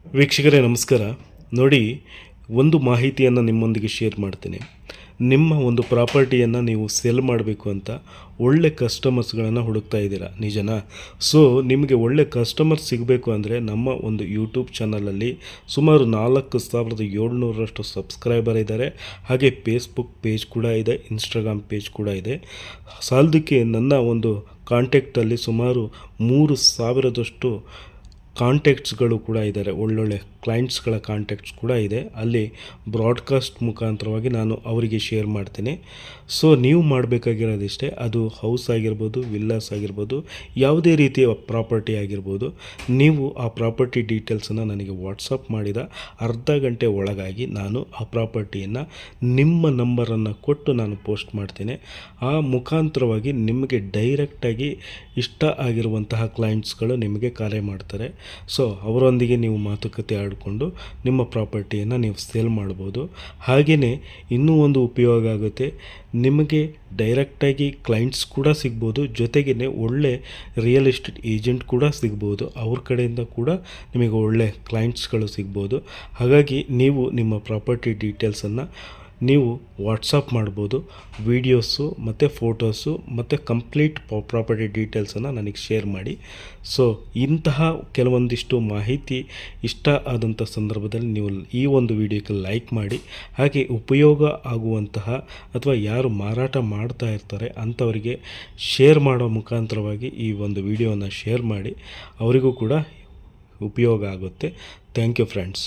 ವೀಕ್ಷಕರೇ ನಮಸ್ಕಾರ. ನೋಡಿ, ಒಂದು ಮಾಹಿತಿಯನ್ನು ನಿಮ್ಮೊಂದಿಗೆ ಶೇರ್ ಮಾಡ್ತೀನಿ. ನಿಮ್ಮ ಒಂದು ಪ್ರಾಪರ್ಟಿಯನ್ನು ನೀವು ಸೆಲ್ ಮಾಡಬೇಕು ಅಂತ ಒಳ್ಳೆ ಕಸ್ಟಮರ್ಸ್ಗಳನ್ನು ಹುಡುಕ್ತಾ ಇದ್ದೀರಾ, ನಿಜನಾ? ಸೊ ನಿಮಗೆ ಒಳ್ಳೆ ಕಸ್ಟಮರ್ಸ್ ಸಿಗಬೇಕು ಅಂದರೆ ನಮ್ಮ ಒಂದು ಯೂಟ್ಯೂಬ್ ಚಾನಲಲ್ಲಿ ಸುಮಾರು 4700ರಷ್ಟು ಸಬ್ಸ್ಕ್ರೈಬರ್ ಇದ್ದಾರೆ. ಹಾಗೆ ಫೇಸ್ಬುಕ್ ಪೇಜ್ ಕೂಡ ಇದೆ, ಇನ್ಸ್ಟಾಗ್ರಾಮ್ ಪೇಜ್ ಕೂಡ ಇದೆ. ಸಾಲದಕ್ಕೆ ನನ್ನ ಒಂದು ಕಾಂಟ್ಯಾಕ್ಟಲ್ಲಿ ಸುಮಾರು 3000ದಷ್ಟು ಕಾಂಟ್ಯಾಕ್ಟ್ಸ್ಗಳು ಕೂಡ ಇದ್ದಾರೆ. ಒಳ್ಳೊಳ್ಳೆ ಕ್ಲೈಂಟ್ಸ್ಗಳ ಕಾಂಟ್ಯಾಕ್ಟ್ಸ್ ಕೂಡ ಇದೆ. ಅಲ್ಲಿ ಬ್ರಾಡ್ಕಾಸ್ಟ್ ಮುಖಾಂತರವಾಗಿ ನಾನು ಅವರಿಗೆ ಶೇರ್ ಮಾಡ್ತೀನಿ. ಸೊ ನೀವು ಮಾಡಬೇಕಾಗಿರೋದಿಷ್ಟೇ, ಅದು ಹೌಸ್ ಆಗಿರ್ಬೋದು, ವಿಲ್ಲಾಸ್ ಆಗಿರ್ಬೋದು, ಯಾವುದೇ ರೀತಿಯ ಪ್ರಾಪರ್ಟಿ ಆಗಿರ್ಬೋದು. ನೀವು ಆ ಪ್ರಾಪರ್ಟಿ ಡೀಟೇಲ್ಸನ್ನು ನನಗೆ ವಾಟ್ಸಪ್ ಮಾಡಿದ ಅರ್ಧ ಗಂಟೆ ಒಳಗಾಗಿ ನಾನು ಆ ಪ್ರಾಪರ್ಟಿಯನ್ನು ನಿಮ್ಮ ನಂಬರನ್ನು ಕೊಟ್ಟು ನಾನು ಪೋಸ್ಟ್ ಮಾಡ್ತೀನಿ. ಆ ಮುಖಾಂತರವಾಗಿ ನಿಮಗೆ ಡೈರೆಕ್ಟಾಗಿ ಇಷ್ಟ ಆಗಿರುವಂತಹ ಕ್ಲೈಂಟ್ಸ್ಗಳು ನಿಮಗೆ ಕರೆ ಮಾಡ್ತಾರೆ. ಸೊ ಅವರೊಂದಿಗೆ ನೀವು ಮಾತುಕತೆ ಆಡಿಕೊಂಡು ನಿಮ್ಮ ಪ್ರಾಪರ್ಟಿಯನ್ನು ನೀವು ಸೇಲ್ ಮಾಡ್ಬೋದು. ಹಾಗೆಯೇ ಇನ್ನೂ ಒಂದು ಉಪಯೋಗ ಆಗುತ್ತೆ, ನಿಮಗೆ ಡೈರೆಕ್ಟಾಗಿ ಕ್ಲೈಂಟ್ಸ್ ಕೂಡ ಸಿಗ್ಬೋದು, ಜೊತೆಗೇ ಒಳ್ಳೆ ರಿಯಲ್ ಎಸ್ಟೇಟ್ ಏಜೆಂಟ್ ಕೂಡ ಸಿಗ್ಬೋದು. ಅವ್ರ ಕಡೆಯಿಂದ ಕೂಡ ನಿಮಗೆ ಒಳ್ಳೆ ಕ್ಲೈಂಟ್ಸ್ಗಳು ಸಿಗ್ಬೋದು. ಹಾಗಾಗಿ ನೀವು ನಿಮ್ಮ ಪ್ರಾಪರ್ಟಿ ಡೀಟೇಲ್ಸನ್ನು ನೀವು ವಾಟ್ಸಪ್ ಮಾಡ್ಬೋದು. ವೀಡಿಯೋಸು ಮತ್ತು ಫೋಟೋಸು ಮತ್ತು ಕಂಪ್ಲೀಟ್ ಪ್ರಾಪರ್ಟಿ ಡೀಟೇಲ್ಸನ್ನು ನನಗೆ ಶೇರ್ ಮಾಡಿ. ಸೊ ಇಂತಹ ಕೆಲವೊಂದಿಷ್ಟು ಮಾಹಿತಿ ಇಷ್ಟ ಆದಂಥ ಸಂದರ್ಭದಲ್ಲಿ ನೀವು ಈ ಒಂದು ವಿಡಿಯೋಕ್ಕೆ ಲೈಕ್ ಮಾಡಿ. ಹಾಗೆ ಉಪಯೋಗ ಆಗುವಂತಹ ಅಥವಾ ಯಾರು ಮಾರಾಟ ಮಾಡ್ತಾ ಇರ್ತಾರೆ ಅಂಥವರಿಗೆ ಶೇರ್ ಮಾಡೋ ಮುಖಾಂತರವಾಗಿ ಈ ಒಂದು ವಿಡಿಯೋನ ಶೇರ್ ಮಾಡಿ, ಅವರಿಗೂ ಕೂಡ ಉಪಯೋಗ ಆಗುತ್ತೆ. Thank you friends.